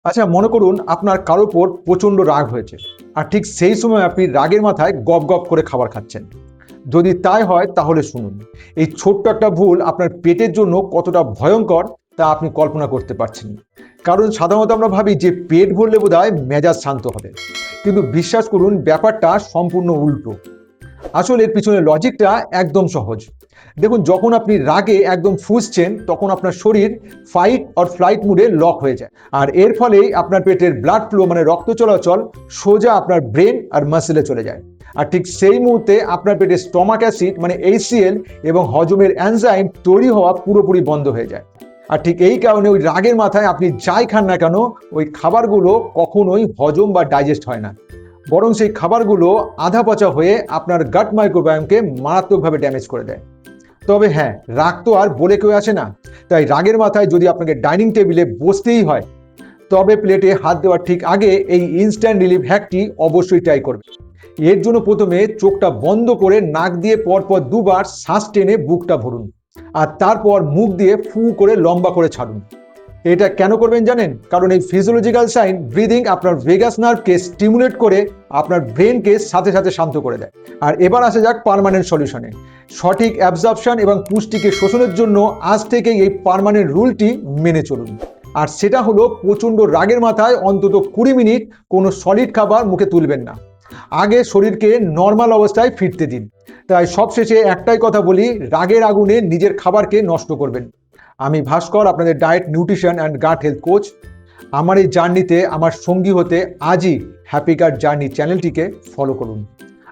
আচ্ছা, মনে করুন আপনার কারোর উপর প্রচণ্ড রাগ হয়েছে, আর ঠিক সেই সময় আপনি রাগের মাথায় গপ গপ করে খাবার খাচ্ছেন। যদি তাই হয় তাহলে শুনুন, এই ছোট্ট একটা ভুল আপনার পেটের জন্য কতটা ভয়ঙ্কর তা আপনি কল্পনা করতে পারছেন না। কারণ সাধারণত আমরা ভাবি যে পেট ভরলে বোধহয় মেজাজ শান্ত হবে, কিন্তু বিশ্বাস করুন ব্যাপারটা সম্পূর্ণ উল্টো। আসলে এর পিছনে লজিকটা একদম সহজ। দেখুন, যখন আপনি রাগে একদম ফুঁসছেন তখন আপনার শরীর ফাইট অর ফ্লাইট মুডে লক হয়ে যায়, আর এর ফলেই আপনার পেটের ব্লাড ফ্লো মানে রক্ত চলাচল সোজা আপনার ব্রেন আর মাসেলে চলে যায়। আর ঠিক সেই মুহূর্তে আপনার পেটে স্টমাক অ্যাসিড মানে HCl এবং হজমের এনজাইম তৈরি হওয়া পুরোপুরি বন্ধ হয়ে যায়। আর ঠিক এই কারণে ওই রাগের মাথায় আপনি যাই খান না কেন, ওই খাবারগুলো কখনোই হজম বা ডাইজেস্ট হয় না, বরং সেই খাবারগুলো আধা পচা হয়ে আপনার গাট মাইক্রোবায়োমকে মারাত্মকভাবে ড্যামেজ করে দেয়। তবে হ্যাঁ, রাগ তো আর বলে কেউ আসে না। তাই রাগের মাথায় যদি আপনাকে ডাইনিং টেবিলে বসতেই হয়, তবে প্লেটে হাত দেওয়ার ঠিক আগে এই ইনস্ট্যান্ট রিলিফ হ্যাকটি অবশ্যই ট্রাই করবে। এর জন্য প্রথমে চোখটা বন্ধ করে নাক দিয়ে পরপর দুবার শ্বাস টেনে বুকটা ভরুন, আর তারপর মুখ দিয়ে ফু করে লম্বা করে ছাড়ুন। এটা কেন করবেন জানেন? কারণ এই ফিজিওলজিক্যাল সাইন ব্রিদিং আপনার ভেগাস নার্ভকে স্টিমুলেট করে আপনার ব্রেনকে সাথে সাথে শান্ত করে দেয়। আর এবার আসা যাক পার্মানেন্ট সলিউশনে। সঠিক অ্যাবজর্পশন এবং পুষ্টিকে শোষণের জন্য আজ থেকেই এই পার্মানেন্ট রুলটি মেনে চলুন। আর সেটা হলো, প্রচণ্ড রাগের মাথায় অন্তত 20 মিনিট কোনো সলিড খাবার মুখে তুলবেন না। আগে শরীরকে নর্মাল অবস্থায় ফিরতে দিন। তাই সবশেষে একটাই কথা বলি, রাগের আগুনে নিজের খাবারকে নষ্ট করবেন। আমি ভাস্কর, আপনাদের diet, nutrition and gut health coach. আমার এই জার্নিতে আমার সঙ্গী হতে আজই হ্যাপি গাট জার্নি চ্যানেলটিকে ফলো করুন।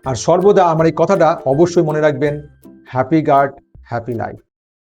আর সর্বদা আমার এই কথাটা অবশ্যই মনে রাখবেন, হ্যাপি গাট, হ্যাপি লাইফ।